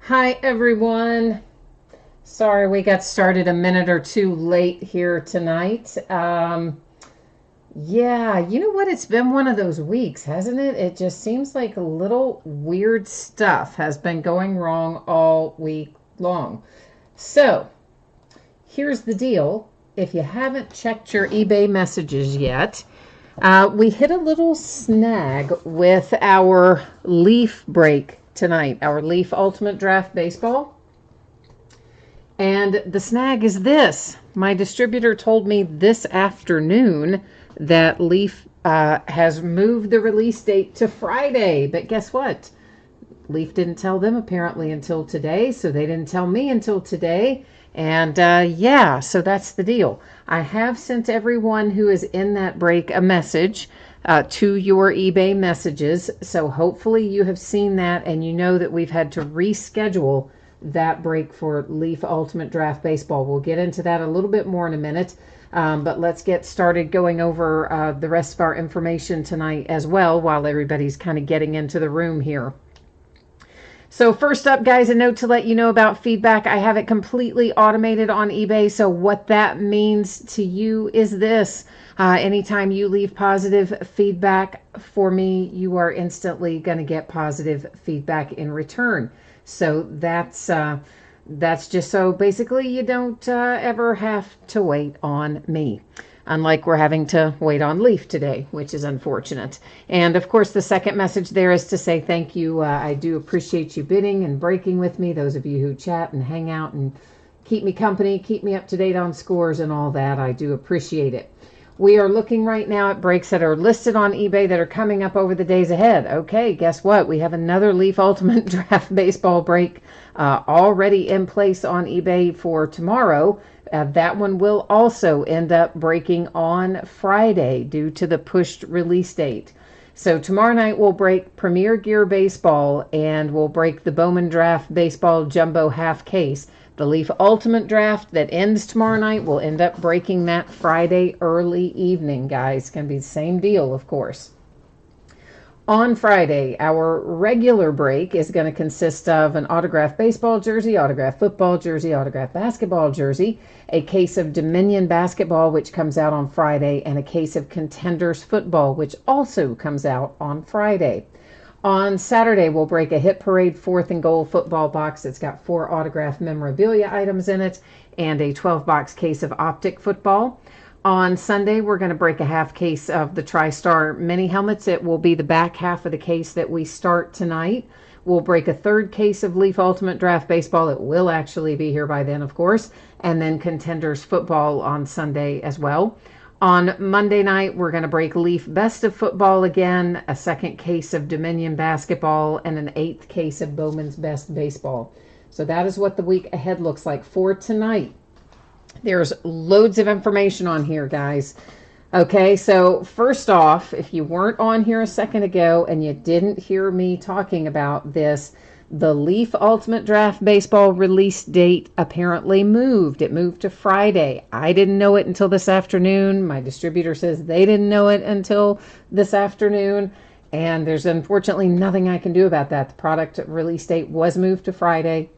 Hi, everyone. Sorry we got started a minute or two late here tonight. Yeah, you know what? It's been one of those weeks, hasn't it? It just seems like a little weird stuff has been going wrong all week long. So, here's the deal. If you haven't checked your eBay messages yet, we hit a little snag with our Leaf break tonight, our Leaf Ultimate Draft Baseball. And the snag is this. My distributor told me this afternoon that Leaf has moved the release date to Friday. But guess what? Leaf didn't tell them apparently until today, so they didn't tell me until today. And yeah, so that's the deal. I have sent everyone who is in that break a message to your eBay messages. So hopefully you have seen that and you know that we've had to reschedule that break for Leaf Ultimate Draft Baseball. We'll get into that a little bit more in a minute. But let's get started going over the rest of our information tonight as well while everybody's kind of getting into the room here. So first up, guys, a note to let you know about feedback. I have it completely automated on eBay. So what that means to you is this. Anytime you leave positive feedback for me, you are instantly going to get positive feedback in return. So that's just so basically you don't ever have to wait on me. Unlike we're having to wait on Leaf today, which is unfortunate. And of course, the second message there is to say thank you. I do appreciate you bidding and breaking with me. Those of you who chat and hang out and keep me company, keep me up to date on scores and all that. I do appreciate it. We are looking right now at breaks that are listed on eBay that are coming up over the days ahead. Okay, guess what? We have another Leaf Ultimate Draft Baseball break already in place on eBay for tomorrow. That one will also end up breaking on Friday due to the pushed release date. So tomorrow night we'll break Premier Gear Baseball and we'll break the Bowman Draft Baseball Jumbo Half Case. The Leaf Ultimate Draft that ends tomorrow night will end up breaking that Friday early evening, guys. It's going to be the same deal, of course. On Friday, our regular break is going to consist of an autographed baseball jersey, autographed football jersey, autographed basketball jersey, a case of Dominion basketball, which comes out on Friday, and a case of Contenders football, which also comes out on Friday. On Saturday, we'll break a Hit Parade 4th and Goal football box. It's got 4 autographed memorabilia items in it and a 12-box case of Optic football. On Sunday, we're going to break a half case of the TriStar mini helmets. It will be the back half of the case that we start tonight. We'll break a 3rd case of Leaf Ultimate Draft Baseball. It will actually be here by then, of course. And then Contenders football on Sunday as well. On Monday night, we're going to break Leaf Best of Football again, a 2nd case of Dominion basketball, and an 8th case of Bowman's Best Baseball. So that is what the week ahead looks like for tonight. There's loads of information on here, guys. Okay, so first off, if you weren't on here a second ago and you didn't hear me talking about this, the Leaf Ultimate Draft Baseball release date apparently moved. It moved to Friday. I didn't know it until this afternoon. My distributor says they didn't know it until this afternoon. And there's unfortunately nothing I can do about that. The product release date was moved to Friday.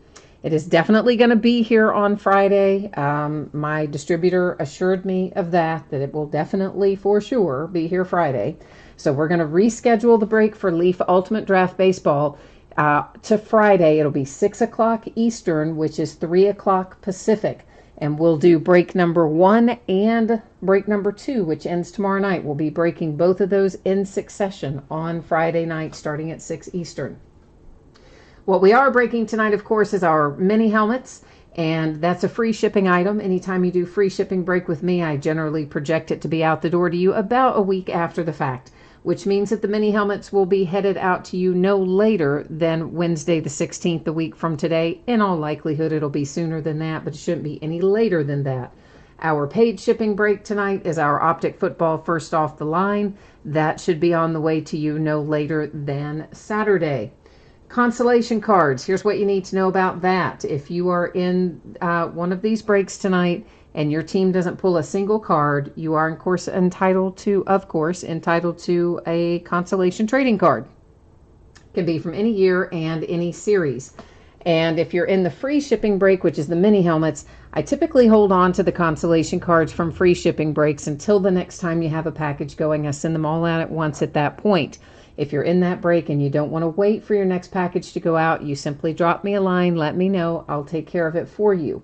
It is definitely going to be here on Friday. My distributor assured me of that it will definitely, for sure, be here Friday. So we're going to reschedule the break for Leaf Ultimate Draft Baseball to Friday. It'll be 6 o'clock Eastern, which is 3 o'clock Pacific. And we'll do break number 1 and break number 2, which ends tomorrow night. We'll be breaking both of those in succession on Friday night, starting at 6 Eastern. What we are breaking tonight, of course, is our mini helmets, and that's a free shipping item. Anytime you do free shipping break with me, I generally project it to be out the door to you about a week after the fact, which means that the mini helmets will be headed out to you no later than Wednesday the 16th, a week from today. In all likelihood, it'll be sooner than that, but it shouldn't be any later than that. Our paid shipping break tonight is our Optic football first off the line. That should be on the way to you no later than Saturday. Consolation cards. Here's what you need to know about that. If you are in one of these breaks tonight and your team doesn't pull a single card, you are, of course, entitled to a consolation trading card. It can be from any year and any series. And if you're in the free shipping break, which is the mini helmets, I typically hold on to the consolation cards from free shipping breaks until the next time you have a package going. I send them all out at once at that point. If you're in that break and you don't want to wait for your next package to go out, you simply drop me a line, let me know, I'll take care of it for you.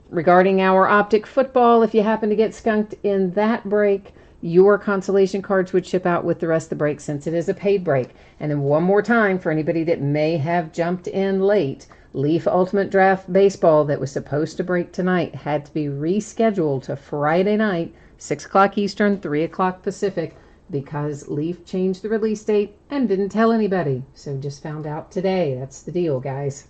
Regarding our optic football, if you happen to get skunked in that break, your consolation cards would ship out with the rest of the break since it is a paid break. And then one more time for anybody that may have jumped in late, Leaf Ultimate Draft Baseball that was supposed to break tonight had to be rescheduled to Friday night, 6 o'clock Eastern, 3 o'clock Pacific, because Leaf changed the release date and didn't tell anybody. So just found out today. That's the deal, guys.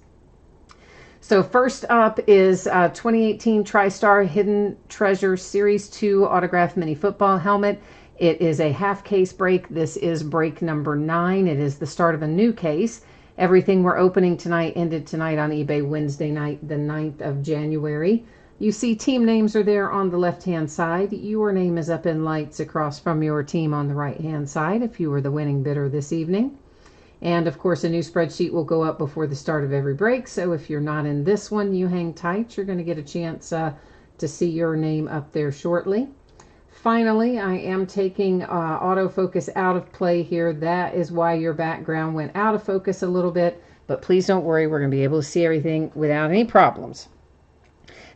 So first up is 2018 TriStar Hidden Treasure Series 2 Autograph Mini Football Helmet. It is a half case break. This is break number 9. It is the start of a new case. Everything we're opening tonight ended tonight on eBay Wednesday night, the 9th of January. You see team names are there on the left-hand side. Your name is up in lights across from your team on the right-hand side if you were the winning bidder this evening. And of course, a new spreadsheet will go up before the start of every break. So if you're not in this one, you hang tight. You're going to get a chance to see your name up there shortly. Finally, I am taking autofocus out of play here. That is why your background went out of focus a little bit. But please don't worry. We're going to be able to see everything without any problems.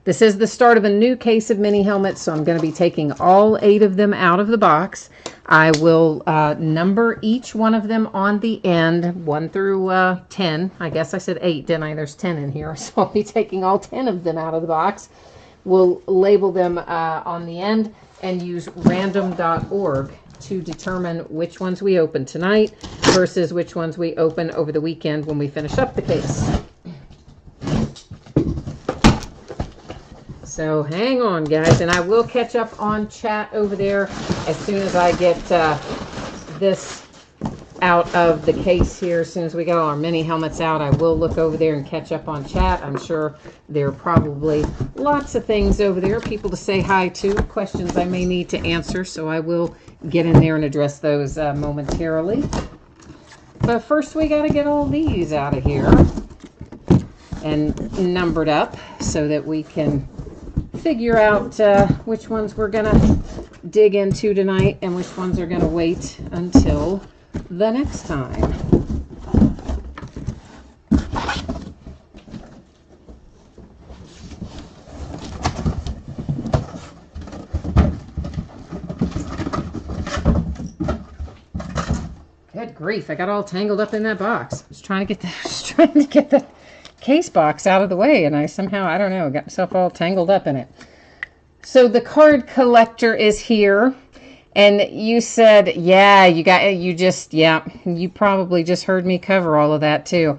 This is the start of a new case of mini helmets, so I'm going to be taking all 8 of them out of the box. I will number each one of them on the end, 1 through 10. I guess I said 8, didn't I? There's 10 in here, so I'll be taking all 10 of them out of the box. We'll label them on the end and use random.org to determine which ones we open tonight versus which ones we open over the weekend when we finish up the case. So hang on, guys, and I will catch up on chat over there as soon as I get this out of the case here. As soon as we get all our mini helmets out, I will look over there and catch up on chat. I'm sure there are probably lots of things over there, people to say hi to, questions I may need to answer, so I will get in there and address those momentarily. But first we got to get all these out of here and numbered up so that we can figure out which ones we're gonna dig into tonight and which ones are gonna wait until the next time. Good grief, I got all tangled up in that box. I was trying to get the case box out of the way, and I somehow, I don't know, got myself all tangled up in it. So the card collector is here, and you said, yeah, you probably just heard me cover all of that too.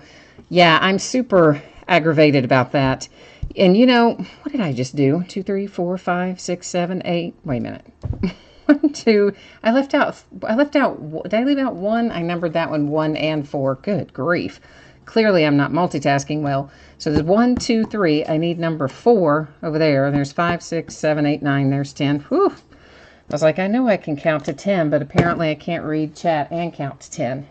Yeah, I'm super aggravated about that. And you know, what did I just do? 2, 3, 4, 5, 6, 7, 8. Wait a minute. 1, 2. I left out, did I leave out 1? I numbered that one 1 and 4. Good grief. Clearly, I'm not multitasking well. So there's 1, 2, 3. I need number 4 over there. There's 5, 6, 7, 8, 9. There's 10. Whew. I was like, I know I can count to 10, but apparently I can't read chat and count to 10.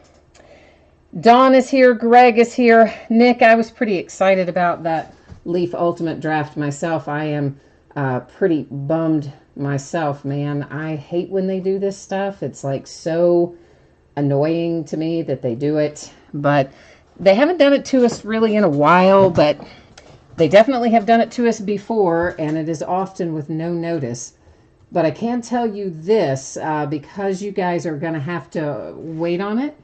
Dawn is here. Greg is here. Nick, I was pretty excited about that Leaf Ultimate Draft myself. I am pretty bummed myself, man. I hate when they do this stuff. It's like so annoying to me that they do it. But they haven't done it to us really in a while, but they definitely have done it to us before, and it is often with no notice. But I can tell you this, because you guys are going to have to wait on it,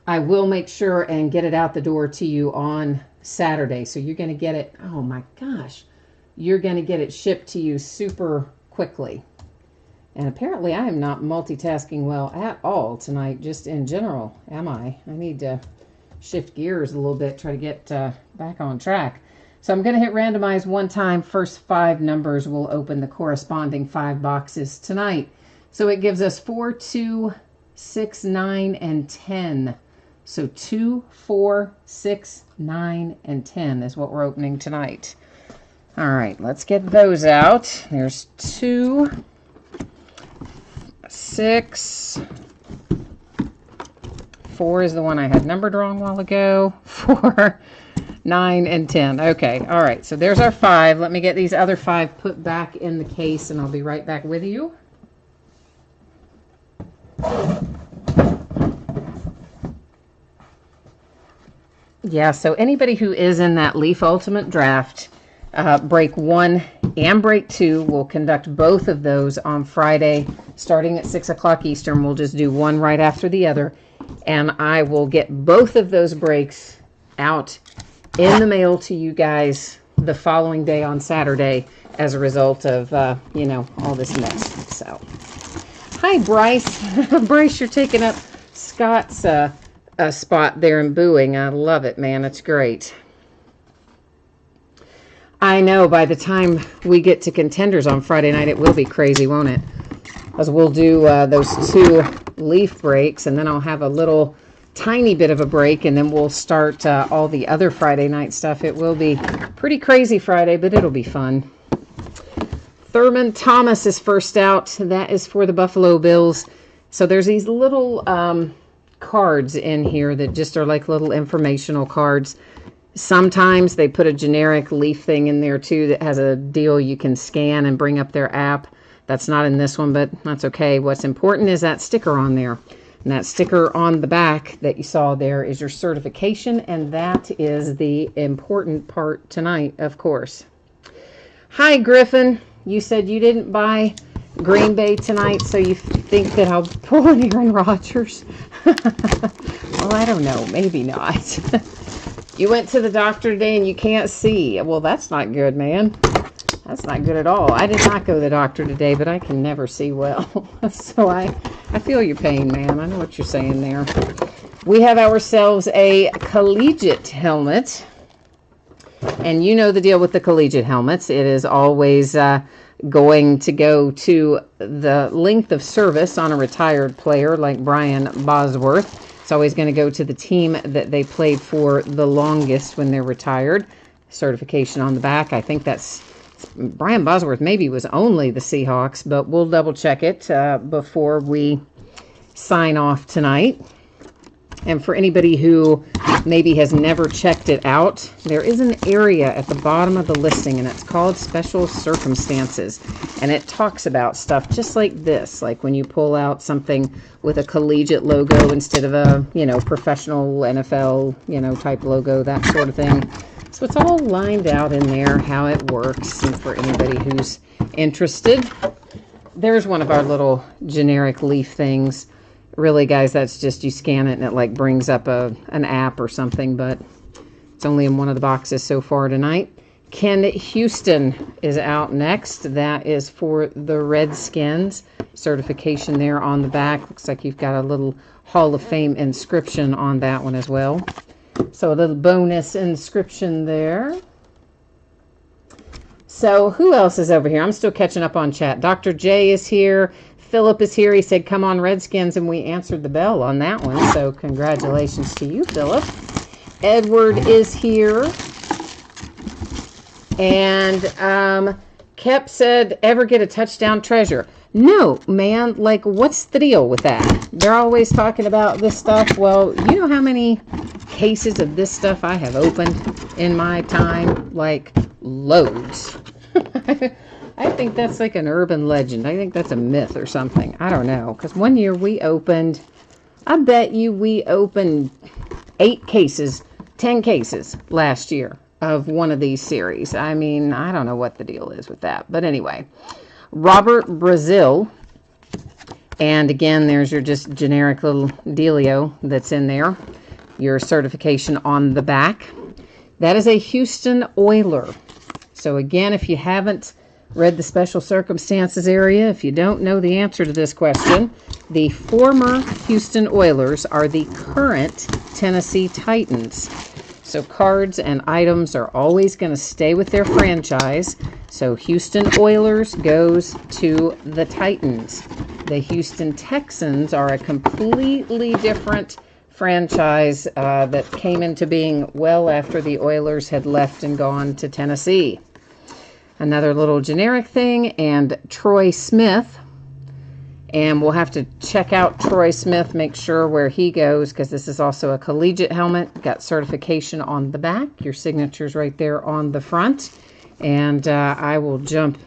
I will make sure and get it out the door to you on Saturday. So you're going to get it, oh my gosh, you're going to get it shipped to you super quickly. And apparently I am not multitasking well at all tonight, just in general, am I? I need to shift gears a little bit, try to get back on track. So I'm going to hit randomize one time. First 5 numbers will open the corresponding 5 boxes tonight. So it gives us 4, 2, 6, 9, and 10. So 2, 4, 6, 9, and 10 is what we're opening tonight. All right, let's get those out. There's 2, 6, 4 is the one I had numbered wrong a while ago. 4, 9 and 10. Okay, all right. So there's our 5. Let me get these other 5 put back in the case, and I'll be right back with you. Yeah, so anybody who is in that Leaf Ultimate Draft, break 1 and break 2, we'll conduct both of those on Friday, starting at 6 o'clock Eastern. We'll just do one right after the other, and I will get both of those breaks out in the mail to you guys the following day on Saturday as a result of, you know, all this mess. So, hi, Bryce. Bryce, you're taking up Scott's spot there in booing. I love it, man. It's great. I know by the time we get to contenders on Friday night, it will be crazy, won't it? Because we'll do those 2 leaf breaks, and then I'll have a little tiny bit of a break, and then we'll start all the other Friday night stuff. It will be pretty crazy Friday, but it'll be fun. Thurman Thomas is first out. That is for the Buffalo Bills. So there's these little cards in here that just are like little informational cards. Sometimes they put a generic leaf thing in there too that has a deal you can scan and bring up their app. That's not in this one, but that's okay. What's important is that sticker on there. And that sticker on the back that you saw there is your certification, and that is the important part tonight, of course. Hi, Griffin. You said you didn't buy Green Bay tonight, so you think that I'll pull an Aaron Rodgers? Well, I don't know. Maybe not. You went to the doctor today and you can't see. Well, that's not good, man. That's not good at all. I did not go to the doctor today, but I can never see well. So I feel your pain, man. I know what you're saying there. We have ourselves a collegiate helmet. And you know the deal with the collegiate helmets. It is always going to go to the length of service on a retired player like Brian Bosworth. It's always going to go to the team that they played for the longest when they're retired. Certification on the back. I think that's Brian Bosworth maybe was only the Seahawks, but we'll double check it before we sign off tonight. And for anybody who maybe has never checked it out, there is an area at the bottom of the listing, and it's called Special Circumstances. And it talks about stuff just like this, like when you pull out something with a collegiate logo instead of a, you know, professional NFL, you know, type logo, that sort of thing. So it's all lined out in there, how it works, and for anybody who's interested. There's one of our little generic leaf things. Really, guys, that's just you scan it and it like brings up an app or something, but it's only in one of the boxes so far tonight. Ken Houston is out next. That is for the Redskins. Certification there on the back. Looks like you've got a little Hall of Fame inscription on that one as well. So a little bonus inscription there. So who else is over here? I'm still catching up on chat. Dr. J is here. Philip is here. He said, come on, Redskins, and we answered the bell on that one. So congratulations to you, Philip. Edward is here. And Kep said, ever get a touchdown treasure? No, man. Like, what's the deal with that? They're always talking about this stuff. Well, you know how many cases of this stuff I have opened in my time? Like, loads. I think that's like an urban legend. I think that's a myth or something. I don't know. Because one year we opened, I bet you we opened 8 cases, 10 cases last year of one of these series. I mean, I don't know what the deal is with that. But anyway, Robert Brazil. And again, there's your just generic little dealio that's in there. Your certification on the back. That is a Houston Oiler. So again, if you haven't read the Special Circumstances area, if you don't know the answer to this question, the former Houston Oilers are the current Tennessee Titans. So cards and items are always going to stay with their franchise. So Houston Oilers goes to the Titans. The Houston Texans are a completely different franchise that came into being well after the Oilers had left and gone to Tennessee. Another little generic thing, and Troy Smith. And we'll have to check out Troy Smith, make sure where he goes, because this is also a collegiate helmet. Got certification on the back. Your signature's right there on the front. And I will jump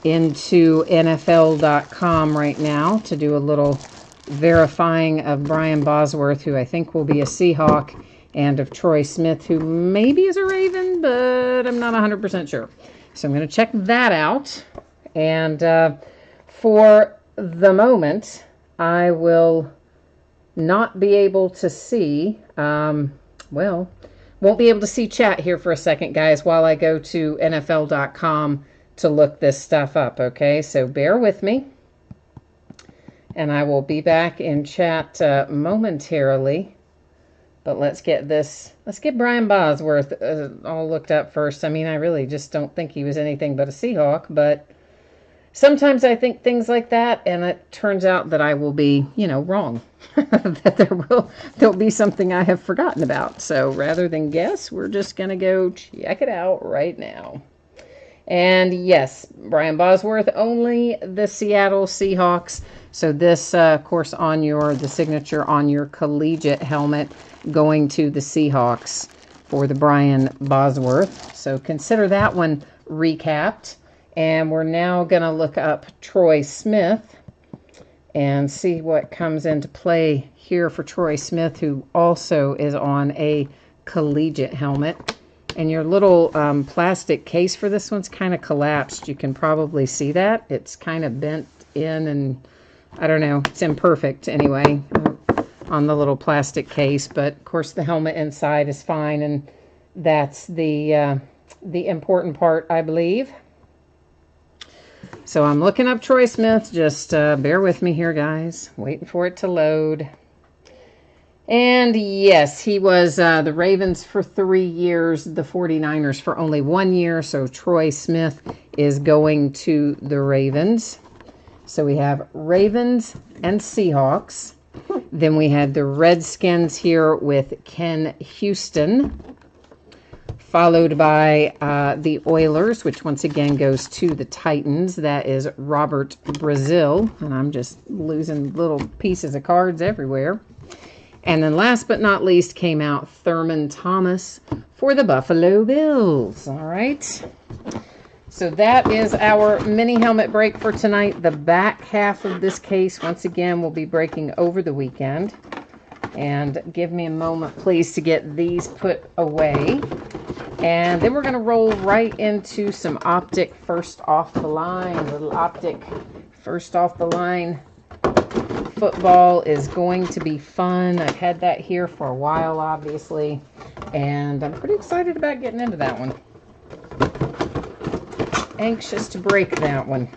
into NFL.com right now to do a little verifying of Brian Bosworth, who I think will be a Seahawk, and of Troy Smith, who maybe is a Raven, but I'm not 100% sure. So I'm going to check that out. And for the moment, I will not be able to see, won't be able to see chat here for a second, guys, while I go to NFL.com to look this stuff up, okay? So bear with me, and I will be back in chat momentarily. But let's get Brian Bosworth all looked up first. I mean, I really just don't think he was anything but a Seahawk, but sometimes I think things like that, and it turns out that I will be, wrong. That there'll be something I have forgotten about. So rather than guess, we're just going to go check it out right now. And yes, Brian Bosworth, only the Seattle Seahawks. So this, of course, the signature on your collegiate helmet going to the Seahawks for the Brian Bosworth. So consider that one recapped. And we're now going to look up Troy Smith and see what comes into play here for Troy Smith, who also is on a collegiate helmet. And your little plastic case for this one's kind of collapsed. You can probably see that. It's kind of bent in, and I don't know. It's imperfect anyway on the little plastic case. But, of course, the helmet inside is fine, and that's the important part, I believe. So I'm looking up Troy Smith. Just bear with me here, guys. Waiting for it to load. And yes, he was the Ravens for 3 years, the 49ers for only 1 year. So Troy Smith is going to the Ravens. So we have Ravens and Seahawks. Then we had the Redskins here with Ken Houston, followed by the Oilers, which once again goes to the Titans. That is Robert Brazil. And I'm just losing little pieces of cards everywhere. And then last but not least came out Thurman Thomas for the Buffalo Bills. All right. So that is our mini helmet break for tonight. The back half of this case, once again, will be breaking over the weekend. And give me a moment, please, to get these put away. And then we're going to roll right into some optic first off the line. Little optic first off the line. Football is going to be fun. I've had that here for a while, obviously, and I'm pretty excited about getting into that one. Anxious to break that one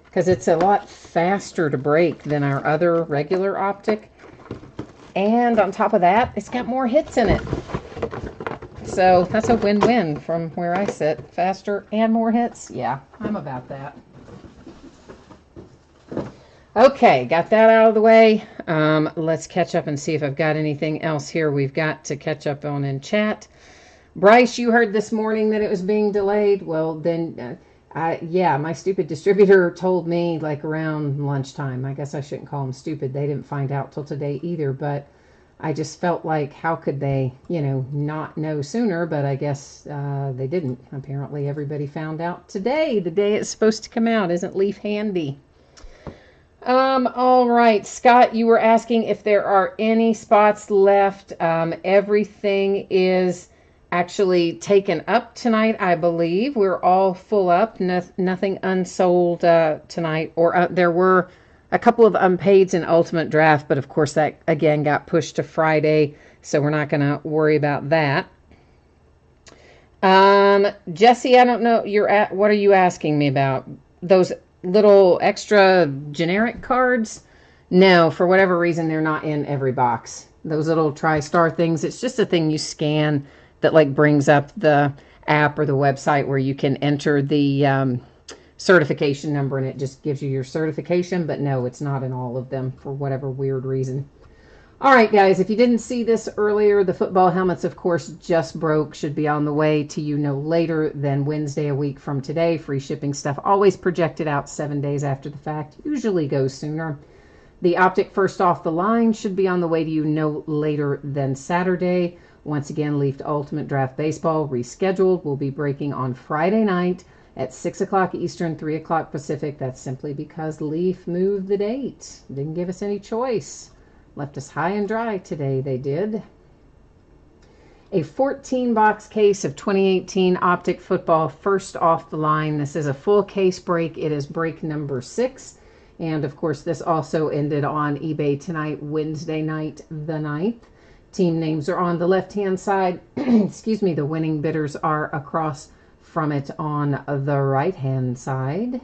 because it's a lot faster to break than our other regular optic, and on top of that, it's got more hits in it. So that's a win-win from where I sit. Faster and more hits. Yeah, I'm about that. Okay, got that out of the way. Let's catch up and see if I've got anything else here we've got to catch up on in chat. Bryce, you heard this morning that it was being delayed. Well, then, yeah, my stupid distributor told me like around lunchtime. I guess I shouldn't call them stupid. They didn't find out till today either, but I just felt like how could they, not know sooner, but I guess they didn't. Apparently everybody found out today, the day it's supposed to come out. Isn't Leaf handy? All right, Scott, you were asking if there are any spots left. Everything is actually taken up tonight, I believe. We're all full up, nothing unsold tonight. Or there were a couple of unpaids in Ultimate Draft, but of course that again got pushed to Friday, so we're not going to worry about that. Jesse, I don't know, what are you asking me about? Those little extra generic cards? No, for whatever reason, they're not in every box. Those little tristar things, it's just a thing you scan that like brings up the app or the website where you can enter the certification number and it just gives you your certification. But no, it's not in all of them for whatever weird reason. All right, guys, if you didn't see this earlier, the football helmets, of course, just broke. Should be on the way to you no later than Wednesday a week from today. Free shipping stuff always projected out 7 days after the fact. Usually goes sooner. The optic first off the line should be on the way to you no later than Saturday. Once again, Leaf Ultimate Draft Baseball rescheduled. Will be breaking on Friday night at 6 o'clock Eastern, 3 o'clock Pacific. That's simply because Leaf moved the date. Didn't give us any choice. Left us high and dry today, they did. A 14-box case of 2018 Optic Football first off the line. This is a full case break. It is break number 6. And, of course, this also ended on eBay tonight, Wednesday night, the 9th. Team names are on the left-hand side. Excuse me, the winning bidders are across from it on the right-hand side.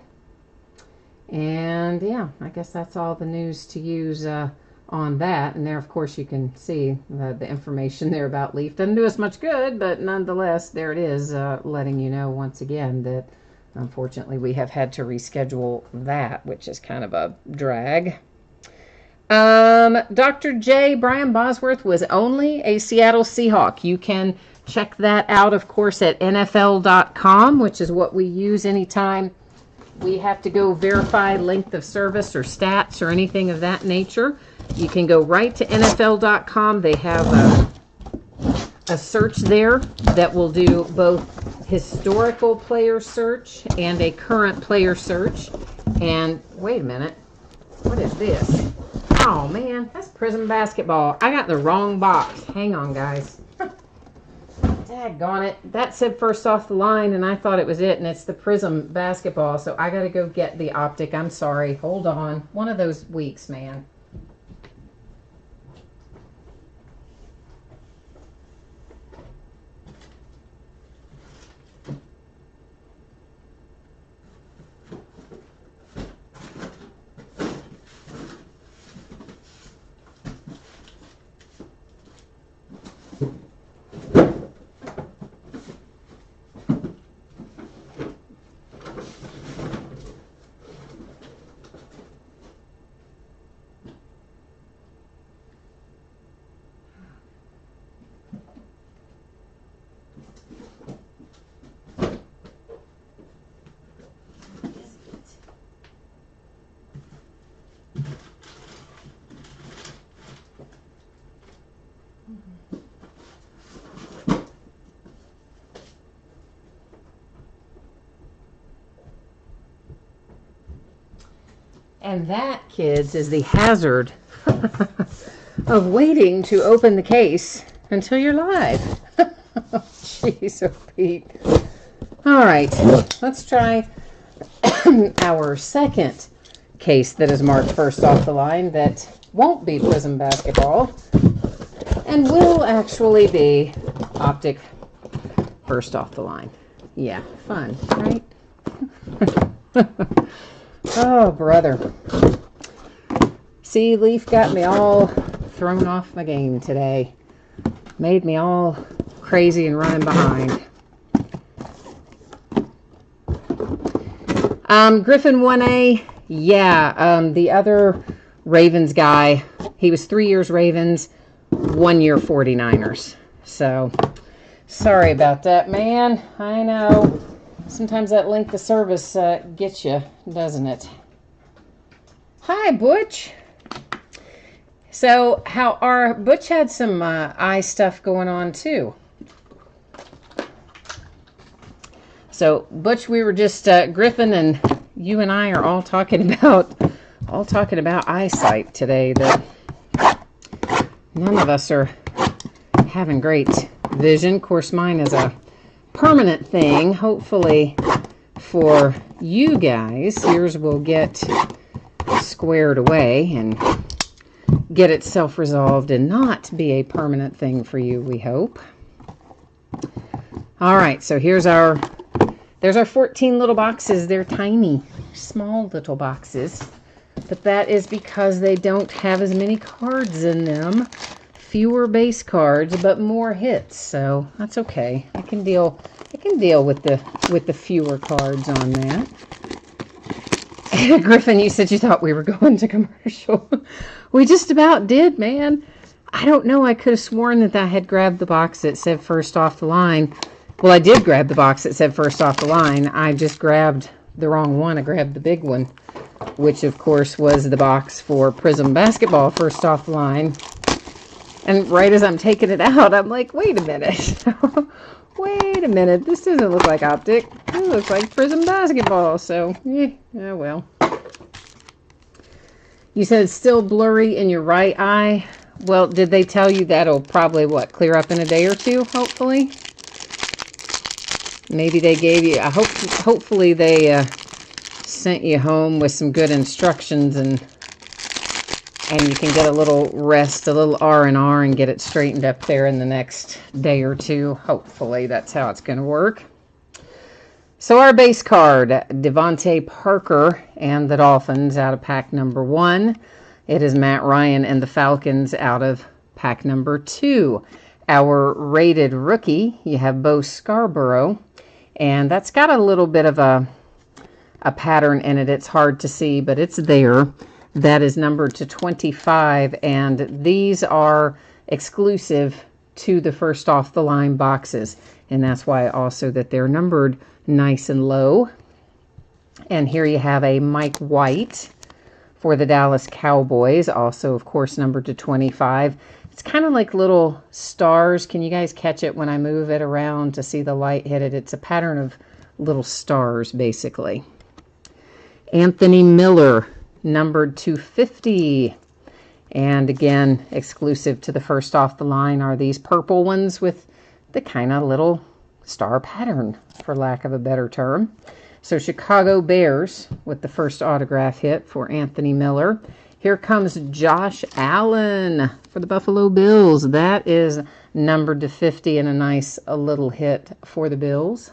And, yeah, I guess that's all the news to use on that. And there, of course, you can see the information there about Leaf. Doesn't do us much good, but nonetheless, there it is, letting you know once again that unfortunately we have had to reschedule that, which is kind of a drag. Dr. J. Brian Bosworth was only a Seattle Seahawk. You can check that out, of course, at NFL.com, which is what we use anytime we have to go verify length of service or stats or anything of that nature. You can go right to NFL.com. They have a search there that will do both historical player search and a current player search. And wait a minute, what is this? Oh man, that's Prism Basketball. I got the wrong box. Hang on, guys. Daggone it. That said first off the line, and I thought it was it, and it's the Prism Basketball, so I got to go get the Optic. I'm sorry. Hold on. One of those weeks, man. And that, kids, is the hazard of waiting to open the case until you're live. Jeez, oh Pete. All right, let's try our second case that is marked first off the line that won't be Prism Basketball and will actually be Optic first off the line. Yeah, fun, right? Oh, brother. See, Leaf got me all thrown off my game today. Made me all crazy and running behind. Griffin 1A, yeah, the other Ravens guy, he was 3 years Ravens, 1 year 49ers. So, sorry about that, man. I know. Sometimes that length of service gets you, doesn't it? Hi, Butch. So, how are Butch had some eye stuff going on too. So, Butch, we were just Griffin and you and I are all talking about eyesight today. That none of us are having great vision. Of course, mine is a permanent thing. Hopefully for you guys, yours will get squared away and get itself resolved and not be a permanent thing for you, we hope. All right, so there's our 14 little boxes. They're tiny, small little boxes, but that is because they don't have as many cards in them. Fewer base cards, but more hits, so that's okay. I can deal with the fewer cards on that. Griffin, you said you thought we were going to commercial. We just about did, man. I don't know. I could have sworn that I had grabbed the box that said first off the line. Well, I did grab the box that said first off the line. I just grabbed the wrong one. I grabbed the big one, which of course was the box for Prism Basketball first off the line. And right as I'm taking it out, I'm like, wait a minute. Wait a minute. This doesn't look like Optic. It looks like Prism Basketball. So, yeah, well. You said it's still blurry in your right eye. Well, did they tell you that'll probably, what, clear up in a day or two, hopefully? Maybe they gave you, hopefully they sent you home with some good instructions and you can get a little rest, a little R&R and get it straightened up there in the next day or two. Hopefully that's how it's going to work. So our base card, Devontae Parker and the Dolphins out of pack number 1. It is Matt Ryan and the Falcons out of pack number 2. Our rated rookie, you have Bo Scarborough, and that's got a little bit of a pattern in it. It's hard to see, but it's there. That is numbered to 25, and these are exclusive to the first off the line boxes, and that's why also that they're numbered nice and low. And here you have a Mike White for the Dallas Cowboys, also of course numbered to 25. It's kind of like little stars. Can you guys catch it when I move it around to see the light hit it? It's a pattern of little stars basically. Anthony Miller, numbered to 50. And again, exclusive to the first off the line are these purple ones with the kind of little star pattern, for lack of a better term. So Chicago Bears with the first autograph hit for Anthony Miller. Here comes Josh Allen for the Buffalo Bills. That is numbered to 50 and a nice little hit for the Bills.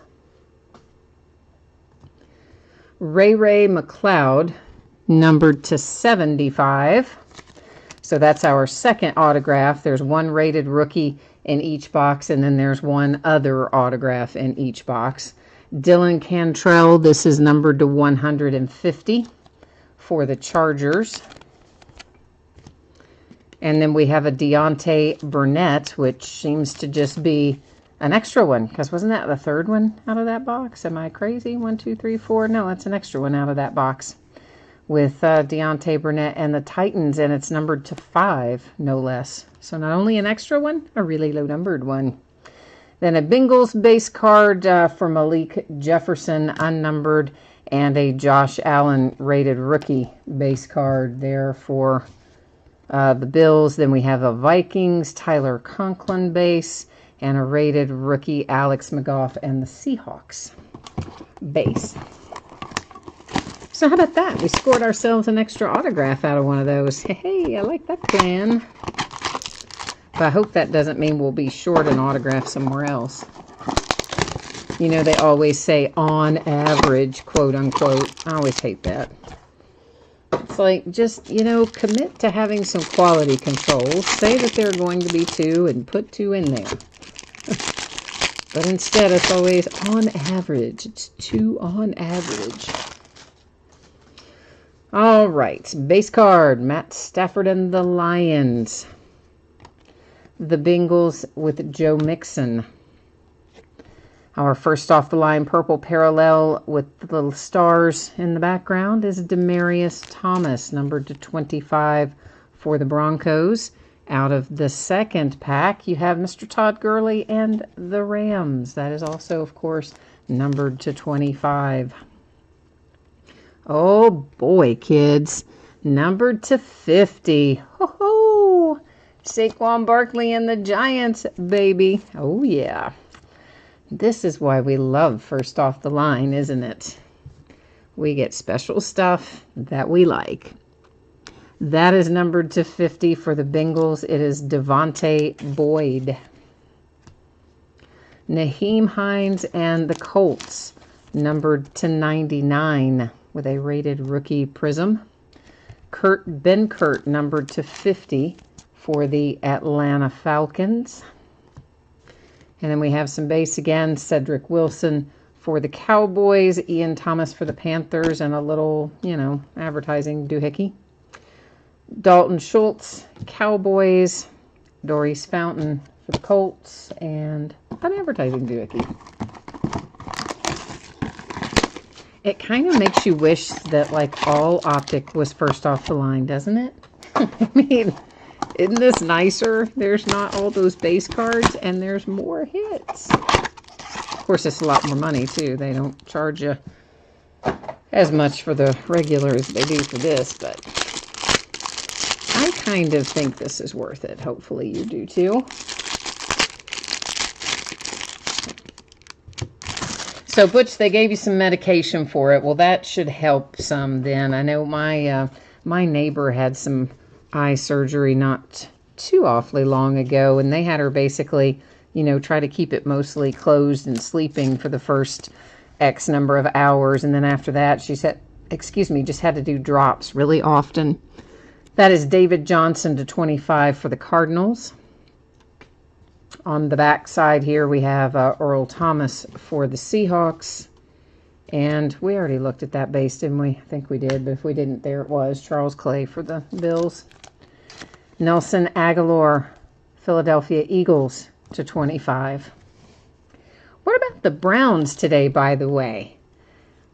Ray McLeod, numbered to 75. So that's our second autograph. There's one rated rookie in each box, and then there's one other autograph in each box. Dylan Cantrell, this is numbered to 150 for the Chargers. And then we have a Deontay Burnett, which seems to just be an extra one, because wasn't that the third one out of that box? Am I crazy? 1, 2, 3, 4. No, it's an extra one out of that box with Deontay Burnett and the Titans, and it's numbered to 5, no less. So not only an extra one, a really low numbered one. Then a Bengals base card for Malik Jefferson, unnumbered, and a Josh Allen rated rookie base card there for the Bills. Then we have a Vikings Tyler Conklin base and a rated rookie Alex McGough and the Seahawks base. So how about that? We scored ourselves an extra autograph out of one of those. Hey, I like that plan. But I hope that doesn't mean we'll be short an autograph somewhere else. You know, they always say on average, quote unquote. I always hate that. It's like, just, you know, commit to having some quality controls. Say that there are going to be 2 and put 2 in there. But instead, it's always on average. It's 2 on average. All right. Base card, Matt Stafford and the Lions. The Bengals with Joe Mixon. Our first off the line purple parallel with the little stars in the background is Demarius Thomas, numbered to 25 for the Broncos. Out of the second pack, you have Mr. Todd Gurley and the Rams. That is also, of course, numbered to 25. Oh boy, kids. Numbered to 50. Ho ho! Saquon Barkley and the Giants, baby. Oh yeah. This is why we love first off the line, isn't it? We get special stuff that we like. That is numbered to 50 for the Bengals. It is Devontae Boyd. Naheem Hines and the Colts, numbered to 99 with a rated rookie prism. Kurt Benkert, numbered to 50 for the Atlanta Falcons. And then we have some base again. Cedric Wilson for the Cowboys. Ian Thomas for the Panthers. And a little, you know, advertising doohickey. Dalton Schultz, Cowboys. Dory's Fountain for the Colts, and an advertising doohickey. It kind of makes you wish that, like, all Optic was first off the line, doesn't it? I mean, isn't this nicer? There's not all those base cards, and there's more hits. Of course, it's a lot more money, too. They don't charge you as much for the regular as they do for this, but I kind of think this is worth it. Hopefully you do, too. So, Butch, they gave you some medication for it. Well, that should help some then. I know my neighbor had some eye surgery not too awfully long ago, and they had her basically, you know, try to keep it mostly closed and sleeping for the first X number of hours, and then after that, she said, just had to do drops really often. That is David Johnson to 25 for the Cardinals. On the back side here, we have Earl Thomas for the Seahawks. And we already looked at that base, didn't we? I think we did, but if we didn't, there it was. Charles Clay for the Bills. Nelson Aguilar, Philadelphia Eagles to 25. What about the Browns today, by the way?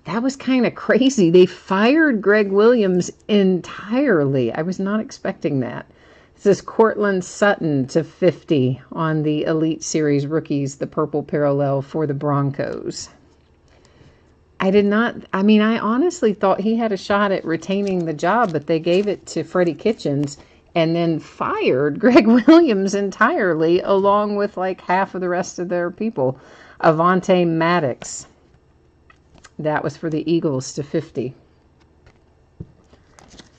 That was kind of crazy. They fired Greg Williams entirely. I was not expecting that. This is Cortland Sutton to 50 on the Elite Series rookies, the purple parallel for the Broncos. I honestly thought he had a shot at retaining the job, but they gave it to Freddie Kitchens and then fired Greg Williams entirely, along with like half of the rest of their people. Avonte Maddox. That was for the Eagles to 50.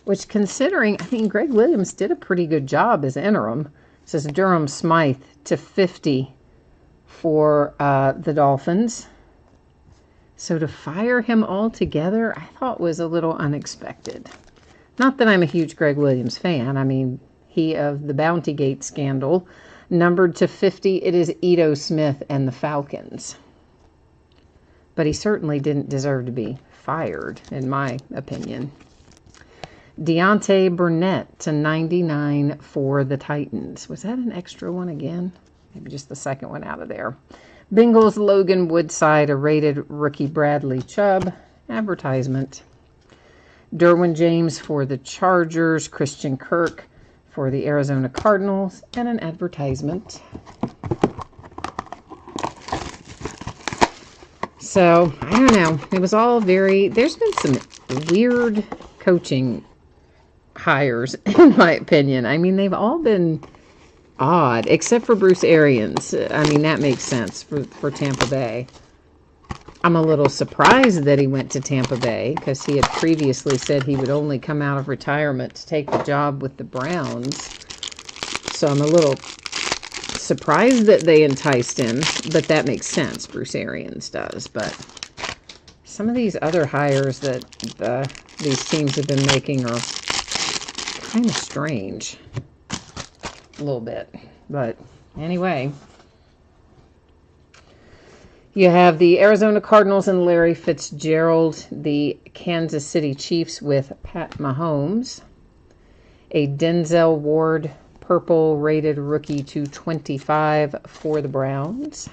Which, considering, Greg Williams did a pretty good job as interim. It says Durham Smythe to 50 for the Dolphins. So to fire him altogether, I thought was a little unexpected. Not that I'm a huge Greg Williams fan. He of the Bounty Gate scandal. Numbered to 50, it is Ito Smith and the Falcons. But he certainly didn't deserve to be fired, in my opinion. Deontay Burnett to 99 for the Titans. Was that an extra one again? Maybe just the second one out of there. Bengals Logan Woodside, a rated rookie Bradley Chubb. Advertisement. Derwin James for the Chargers. Christian Kirk for the Arizona Cardinals. And an advertisement. So, I don't know. It was all there's been some weird coaching hires, in my opinion. They've all been odd, except for Bruce Arians. That makes sense for Tampa Bay. I'm a little surprised that he went to Tampa Bay, because he had previously said he would only come out of retirement to take the job with the Browns. So I'm a little surprised that they enticed him, but that makes sense. Bruce Arians does. But some of these other hires that these teams have been making are kind of strange. A little bit. But anyway, you have the Arizona Cardinals and Larry Fitzgerald, the Kansas City Chiefs with Pat Mahomes, a Denzel Ward purple rated rookie to 25 for the Browns.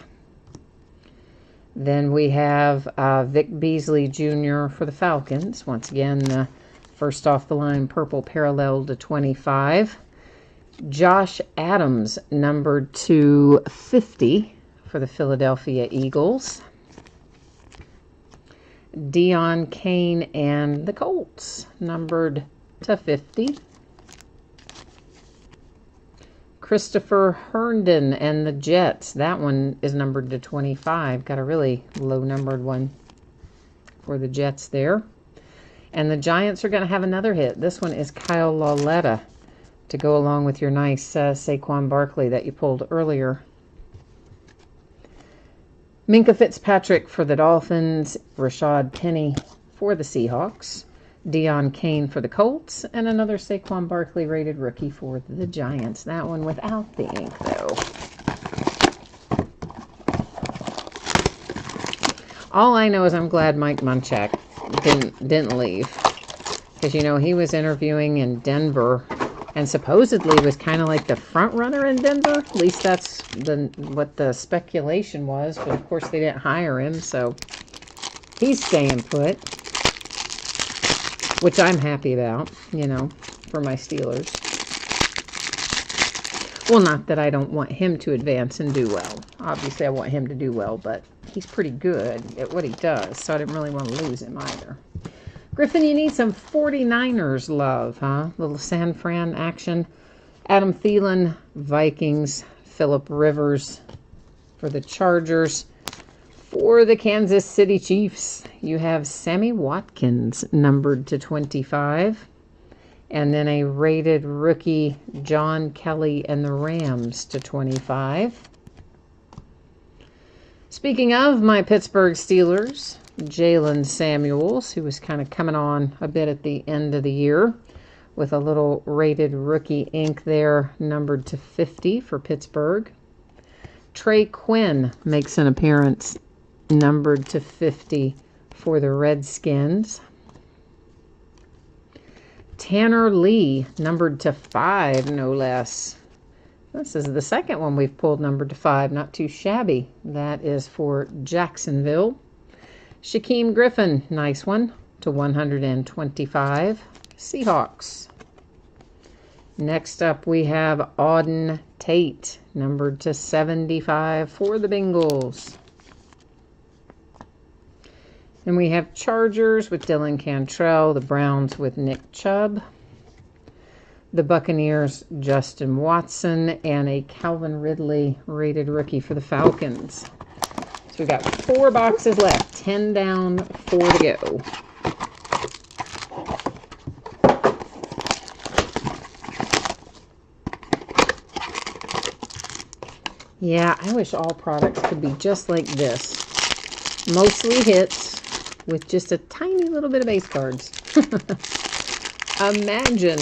Then we have Vic Beasley Jr. for the Falcons. Once again, the first off the line purple parallel to 25. Josh Adams numbered to 50 for the Philadelphia Eagles. Deion Kane and the Colts numbered to 50. Christopher Herndon and the Jets. That one is numbered to 25. Got a really low numbered one for the Jets there. And the Giants are going to have another hit. This one is Kyle Lauletta to go along with your nice Saquon Barkley that you pulled earlier. Minka Fitzpatrick for the Dolphins. Rashad Penny for the Seahawks. Deion Kane for the Colts, and another Saquon Barkley rated rookie for the Giants. That one without the ink, though. All I know is I'm glad Mike Munchak didn't leave, because he was interviewing in Denver and supposedly was kind of like the front runner in Denver. At least that's what the speculation was. But of course they didn't hire him, so he's staying put, which I'm happy about, you know, for my Steelers. Well, not that I don't want him to advance and do well. Obviously, I want him to do well, but he's pretty good at what he does, so I didn't really want to lose him either. Griffin, you need some 49ers love, huh? Little San Fran action. Adam Thielen, Vikings. Phillip Rivers for the Chargers. For the Kansas City Chiefs, you have Sammy Watkins, numbered to 25. And then a rated rookie, John Kelly and the Rams to 25. Speaking of my Pittsburgh Steelers, Jalen Samuels, who was kind of coming on a bit at the end of the year, with a little rated rookie ink there, numbered to 50 for Pittsburgh. Trey Quinn makes an appearance, numbered to 50 for the Redskins. Tanner Lee, numbered to 5, no less. This is the second one we've pulled numbered to 5. Not too shabby. That is for Jacksonville. Shaquem Griffin, nice one, to 125. Seahawks. Next up we have Auden Tate, numbered to 75 for the Bengals. And we have Chargers with Dylan Cantrell, the Browns with Nick Chubb, the Buccaneers, Justin Watson, and a Calvin Ridley rated rookie for the Falcons. So we've got 4 boxes left, 10 down, 4 to go. Yeah, I wish all products could be just like this. Mostly hits with just a tiny little bit of base cards. Imagine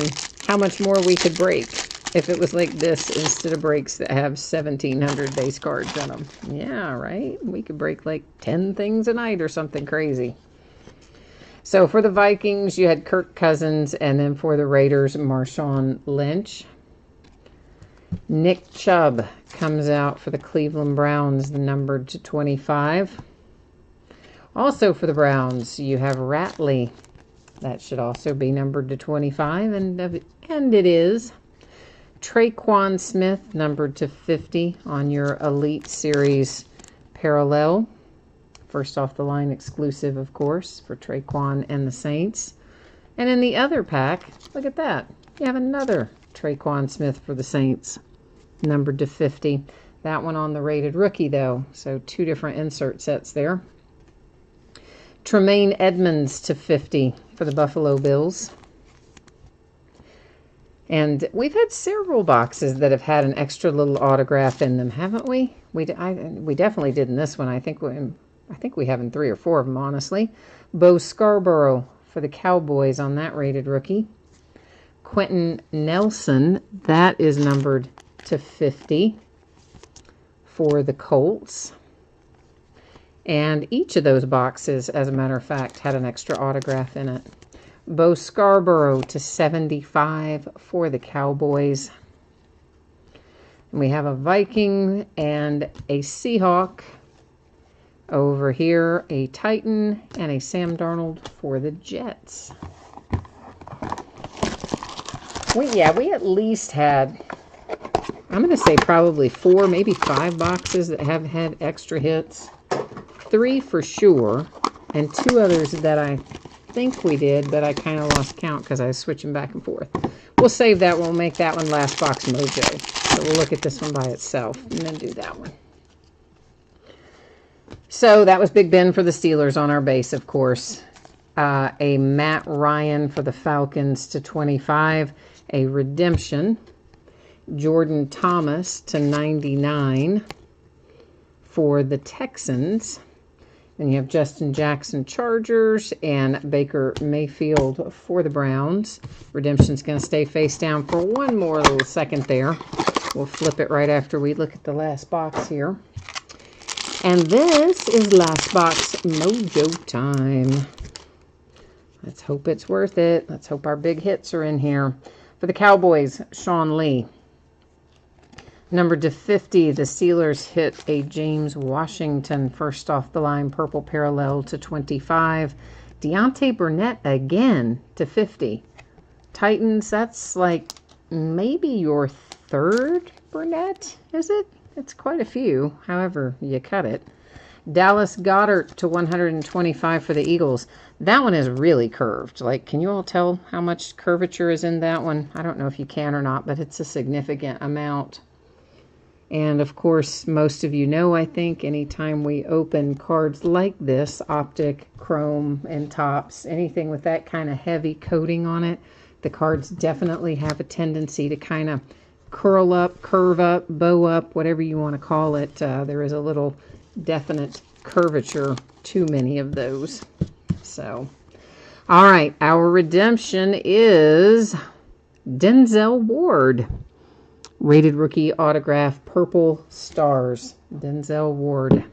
how much more we could break if it was like this instead of breaks that have 1,700 base cards in them. Yeah, right? We could break like 10 things a night or something crazy. So for the Vikings, you had Kirk Cousins, and then for the Raiders, Marshawn Lynch. Nick Chubb comes out for the Cleveland Browns, numbered to 25. Also for the Browns, you have Ratley. That should also be numbered to 25, and it is. Traquan Smith, numbered to 50 on your Elite Series parallel. First off the line exclusive, of course, for Traquan and the Saints. And in the other pack, look at that. You have another Traquan Smith for the Saints, numbered to 50. That one on the rated rookie, though, so 2 different insert sets there. Tremaine Edmonds to 50 for the Buffalo Bills. And we've had several boxes that have had an extra little autograph in them, haven't we? We definitely did in this one. I think we have in 3 or 4 of them, honestly. Bo Scarborough for the Cowboys on that rated rookie. Quentin Nelson, that is numbered to 50 for the Colts. And each of those boxes, as a matter of fact, had an extra autograph in it. Bo Scarborough to 75 for the Cowboys. And we have a Viking and a Seahawk. Over here, a Titan and a Sam Darnold for the Jets. We at least had, I'm going to say probably 4, maybe 5 boxes that have had extra hits. 3 for sure, and 2 others that I think we did, but I kind of lost count because I was switching back and forth. We'll save that one. We'll make that one last box mojo. So we'll look at this one by itself and then do that one. So that was Big Ben for the Steelers on our base, of course. A Matt Ryan for the Falcons to 25. A redemption. Jordan Thomas to 99 for the Texans. Then you have Justin Jackson Chargers and Baker Mayfield for the Browns. Redemption's going to stay face down for one more little second there. We'll flip it right after we look at the last box here. And this is last box mojo time. Let's hope it's worth it. Let's hope our big hits are in here. For the Cowboys, Sean Lee. Number to 50, the Steelers hit a James Washington, first off the line, purple parallel to 25. Deontay Burnett again to 50. Titans, that's like maybe your third Burnett, is it? It's quite a few, however you cut it. Dallas Goedert to 125 for the Eagles. That one is really curved. Like, can you all tell how much curvature is in that one? I don't know if you can or not, but it's a significant amount. And, of course, most of you know, I think, anytime we open cards like this, optic, chrome, and tops, anything with that kind of heavy coating on it, the cards definitely have a tendency to kind of curl up, curve up, bow up, whatever you want to call it. There is a little definite curvature to many of those. So, all right, our redemption is Denzel Ward. Rated rookie autograph, purple stars, Denzel Ward.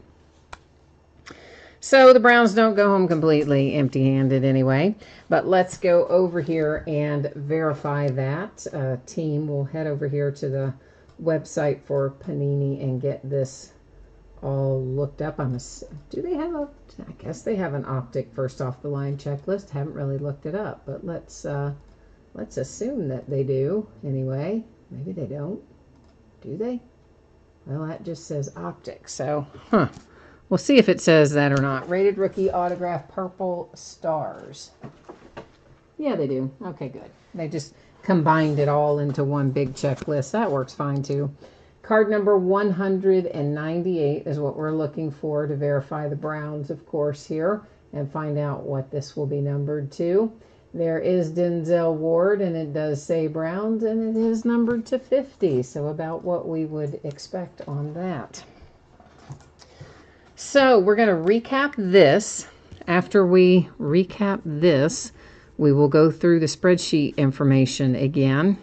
So the Browns don't go home completely empty-handed anyway. But let's go over here and verify that. Team will head over here to the website for Panini and get this all looked up. Do they have I guess they have an optic first off the line checklist. Haven't really looked it up, but let's assume that they do anyway. Maybe they don't. Do they? Well, that just says optic. So, we'll see if it says that or not. Rated rookie autograph, purple stars. Yeah, they do. Okay, good. They just combined it all into one big checklist. That works fine, too. Card number 198 is what we're looking for to verify the Browns, of course, here, and find out what this will be numbered to. There is Denzel Ward, and it does say Browns, and it is numbered to 50, so about what we would expect on that. So we're going to recap this. After we recap this, we will go through the spreadsheet information again.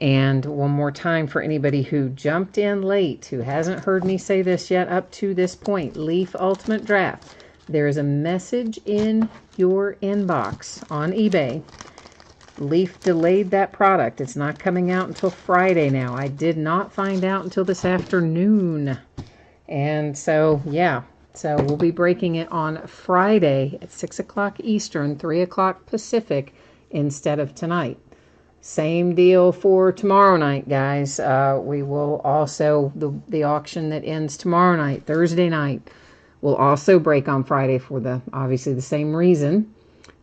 And one more time for anybody who jumped in late, who hasn't heard me say this yet up to this point, Leaf Ultimate Draft. There is a message in your inbox on eBay. Leaf delayed that product. It's not coming out until Friday now. I did not find out until this afternoon. And so, yeah. So we'll be breaking it on Friday at 6 o'clock Eastern, 3 o'clock Pacific instead of tonight. Same deal for tomorrow night, guys. We will also, the auction that ends tomorrow night, Thursday night, will also break on Friday for obviously the same reason.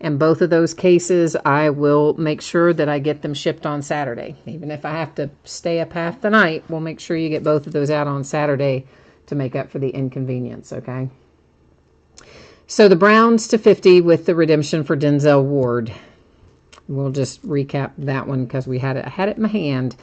And both of those cases, I will make sure that I get them shipped on Saturday. Even if I have to stay up half the night, we'll make sure you get both of those out on Saturday to make up for the inconvenience, okay? So the Browns to 50 with the redemption for Denzel Ward. We'll just recap that one because I had it in my hand.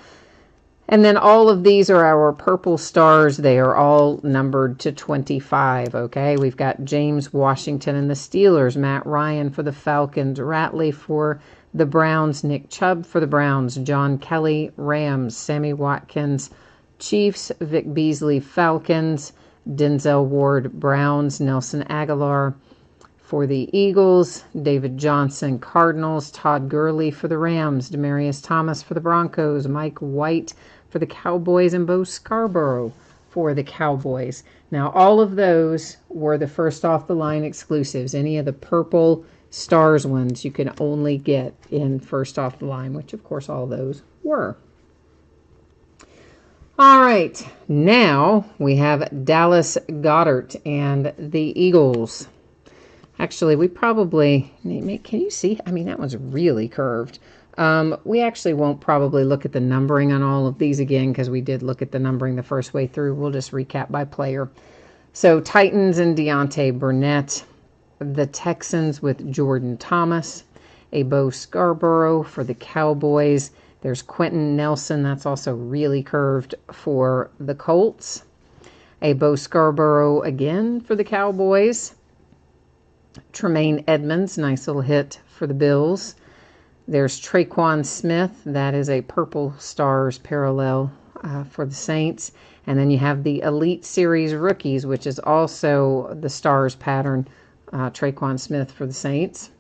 And then all of these are our purple stars. They are all numbered to 25, okay? We've got James Washington and the Steelers, Matt Ryan for the Falcons, Ratley for the Browns, Nick Chubb for the Browns, John Kelly, Rams, Sammy Watkins, Chiefs, Vic Beasley, Falcons, Denzel Ward, Browns, Nelson Aguilar for the Eagles, David Johnson, Cardinals, Todd Gurley for the Rams, Demaryius Thomas for the Broncos, Mike White for the Cowboys, and Bo Scarborough for the Cowboys. Now, all of those were the first off the line exclusives. Any of the purple stars ones you can only get in first off the line, which of course all those were. All right, now we have Dallas Goedert and the Eagles. Actually, we probably, can you see? I mean, that one's really curved. We actually won't probably look at the numbering on all of these again because we did look at the numbering the first way through. We'll just recap by player. So Titans and Deontay Burnett. The Texans with Jordan Thomas. A Bo Scarborough for the Cowboys. There's Quentin Nelson. That's also really curved for the Colts. A Bo Scarborough again for the Cowboys. Tremaine Edmonds, nice little hit for the Bills. There's Traquan Smith. That is a purple stars parallel for the Saints. And then you have the Elite Series rookies, which is also the stars pattern. Traquan Smith for the Saints.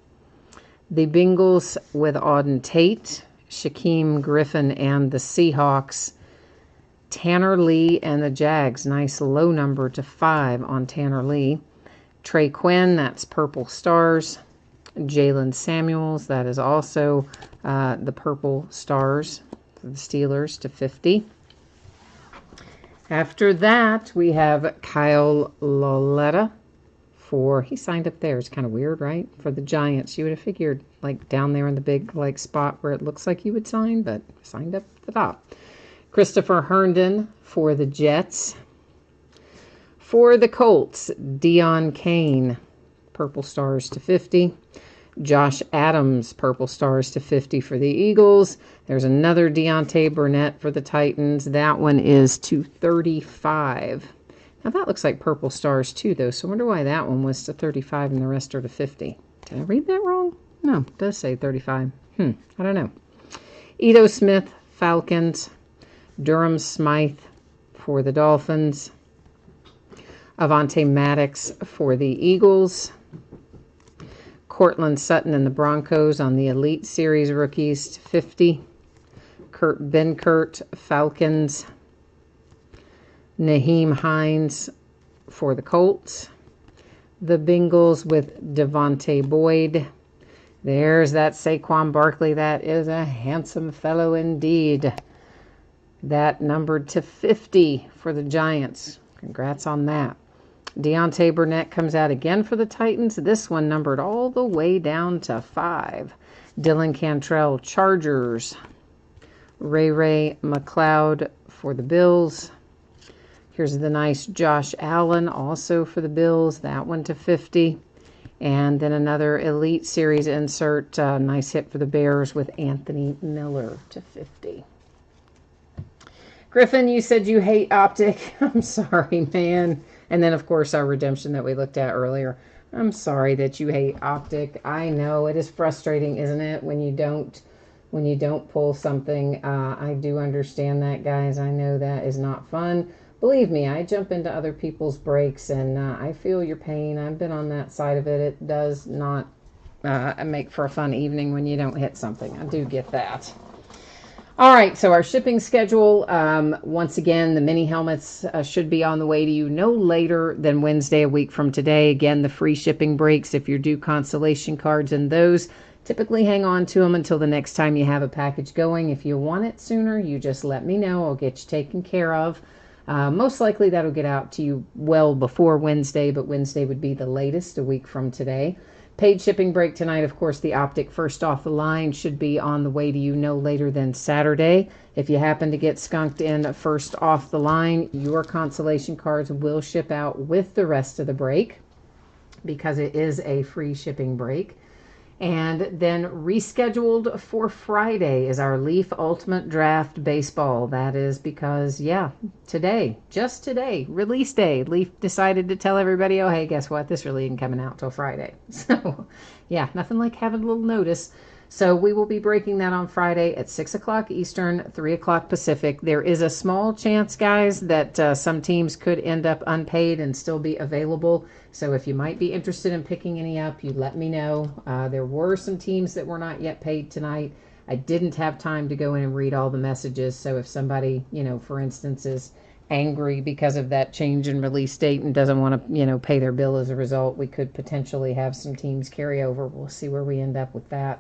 The Bengals with Auden Tate. Shaquem Griffin and the Seahawks. Tanner Lee and the Jags. Nice low number to 5 on Tanner Lee. Trey Quinn, that's Purple Stars. Jalen Samuels, that is also the Purple Stars for the Steelers to 50. After that, we have Kyle Lauletta for, he signed up there. It's kind of weird, right? For the Giants. You would have figured, like, down there in the big, like, spot where it looks like you would sign, but signed up at the top. Christopher Herndon for the Jets. For the Colts, Deion Kane, Purple Stars to 50. Josh Adams, Purple Stars to 50 for the Eagles. There's another Deontay Burnett for the Titans. That one is to 35. Now that looks like Purple Stars too, though, so I wonder why that one was to 35 and the rest are to 50. Did I read that wrong? No, it does say 35. I don't know. Ito Smith, Falcons. Durham Smythe for the Dolphins. Avonte Maddox for the Eagles. Cortland Sutton and the Broncos on the Elite Series rookies to 50. Kurt Benkert, Falcons. Naheem Hines for the Colts. The Bengals with Devontae Boyd. There's that Saquon Barkley. That is a handsome fellow indeed. That numbered to 50 for the Giants. Congrats on that. Deontay Burnett comes out again for the Titans. This one numbered all the way down to 5. Dylan Cantrell, Chargers. Ray McLeod for the Bills. Here's the nice Josh Allen, also for the Bills. That one to 50. And then another Elite Series insert. Nice hit for the Bears with Anthony Miller to 50. Griffin, you said you hate Optic. I'm sorry, man. And then, of course, our redemption that we looked at earlier. I'm sorry that you hate Optic. I know it is frustrating, isn't it, when you don't pull something. I do understand that, guys. I know that is not fun. Believe me, I jump into other people's breaks, and I feel your pain. I've been on that side of it. It does not make for a fun evening when you don't hit something. I do get that. All right, so our shipping schedule, once again, the mini helmets should be on the way to you no later than Wednesday, a week from today. Again, the free shipping breaks, if you're due consolation cards and those, typically hang on to them until the next time you have a package going. If you want it sooner, you just let me know. I'll get you taken care of. Most likely that'll get out to you well before Wednesday, but Wednesday would be the latest, a week from today. Paid shipping break tonight, of course, the Optic first off the line should be on the way to you no later than Saturday. If you happen to get skunked in first off the line, your consolation cards will ship out with the rest of the break because it is a free shipping break. And then rescheduled for Friday is our Leaf Ultimate Draft Baseball. That is because, yeah, today, just today, release day, Leaf decided to tell everybody, oh, hey, guess what? This really isn't coming out till Friday. So, yeah, nothing like having a little notice. So we will be breaking that on Friday at 6 o'clock Eastern, 3 o'clock Pacific. There is a small chance, guys, that some teams could end up unpaid and still be available. So if you might be interested in picking any up, you let me know. There were some teams that were not yet paid tonight. I didn't have time to go in and read all the messages. So if somebody, for instance, is angry because of that change in release date and doesn't want to, pay their bill as a result, we could potentially have some teams carry over. We'll see where we end up with that.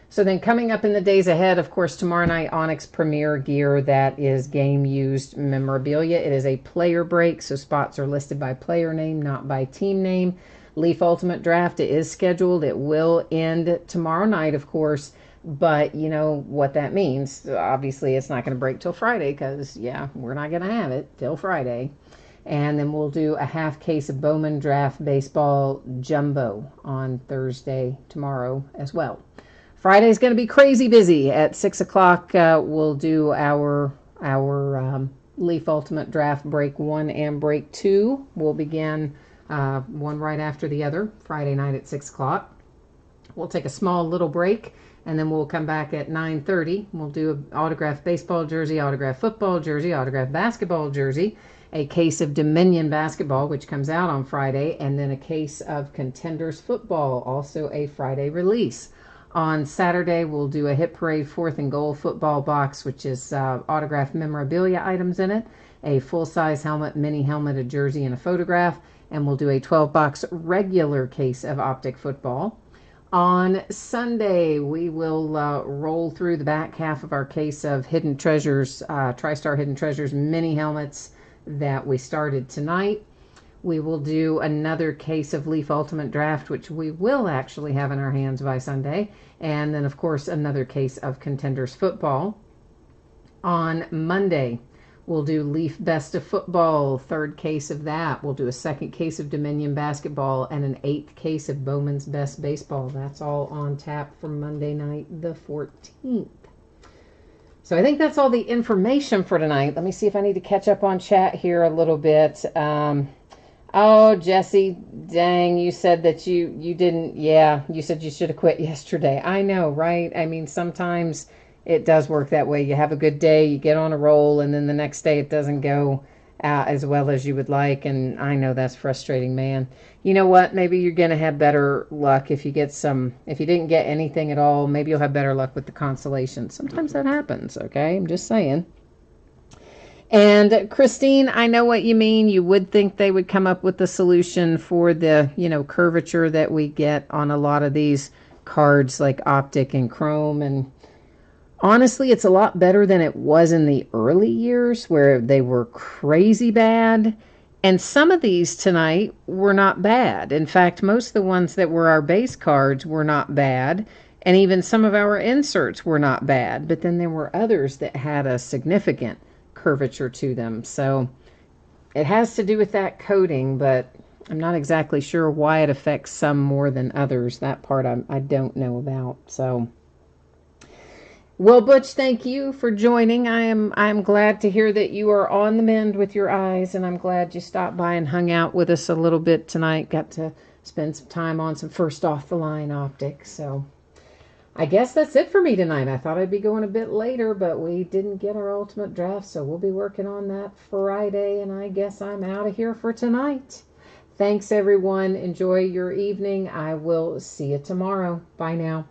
So then coming up in the days ahead, of course, tomorrow night, Onyx Premier Gear, that is game-used memorabilia. It is a player break, so spots are listed by player name, not by team name. Leaf Ultimate Draft, it is scheduled. It will end tomorrow night, of course, but you know what that means. Obviously, it's not going to break till Friday because, yeah, we're not going to have it till Friday. And then we'll do a half case of Bowman Draft Baseball Jumbo on Thursday, tomorrow as well. Friday's going to be crazy busy. At 6 o'clock, we'll do our Leaf Ultimate Draft Break 1 and Break 2. We'll begin one right after the other, Friday night at 6 o'clock. We'll take a small little break, and then we'll come back at 9:30. We'll do an autographed baseball jersey, autographed football jersey, autographed basketball jersey, a case of Dominion basketball, which comes out on Friday, and then a case of Contenders football, also a Friday release. On Saturday, we'll do a Hit Parade 4th and Goal football box, which is autographed memorabilia items in it, a full-size helmet, mini helmet, a jersey, and a photograph. And we'll do a 12-box regular case of Optic football. On Sunday, we will roll through the back half of our case of Hidden Treasures, TriStar Hidden Treasures mini helmets that we started tonight. We will do another case of Leaf Ultimate Draft, which we will actually have in our hands by Sunday. And then, of course, another case of Contenders Football. On Monday, we'll do Leaf Best of Football, 3rd case of that. We'll do a 2nd case of Dominion Basketball and an 8th case of Bowman's Best Baseball. That's all on tap for Monday night, the 14th. So I think that's all the information for tonight. Let me see if I need to catch up on chat here a little bit. Oh, Jesse, dang, you said that you didn't, yeah, you said you should have quit yesterday. I know, right? I mean, sometimes it does work that way. You have a good day, you get on a roll, and then the next day it doesn't go as well as you would like, and I know that's frustrating, man. You know what? Maybe you're going to have better luck if you get if you didn't get anything at all, maybe you'll have better luck with the consolation. Sometimes that happens, okay? I'm just saying. And Christine, I know what you mean. You would think they would come up with the solution for the, curvature that we get on a lot of these cards like Optic and Chrome. And honestly, it's a lot better than it was in the early years where they were crazy bad. And some of these tonight were not bad. In fact, most of the ones that were our base cards were not bad. And even some of our inserts were not bad. But then there were others that had a significant curvature to them. So it has to do with that coating, but I'm not exactly sure why it affects some more than others. That part I don't know about. So, well, Butch, thank you for joining. I'm glad to hear that you are on the mend with your eyes, and I'm glad you stopped by and hung out with us a little bit tonight. Got to spend some time on some first off the line optics. So I guess that's it for me tonight. I thought I'd be going a bit later, but we didn't get our ultimate draft, so we'll be working on that Friday, and I guess I'm out of here for tonight. Thanks, everyone. Enjoy your evening. I will see you tomorrow. Bye now.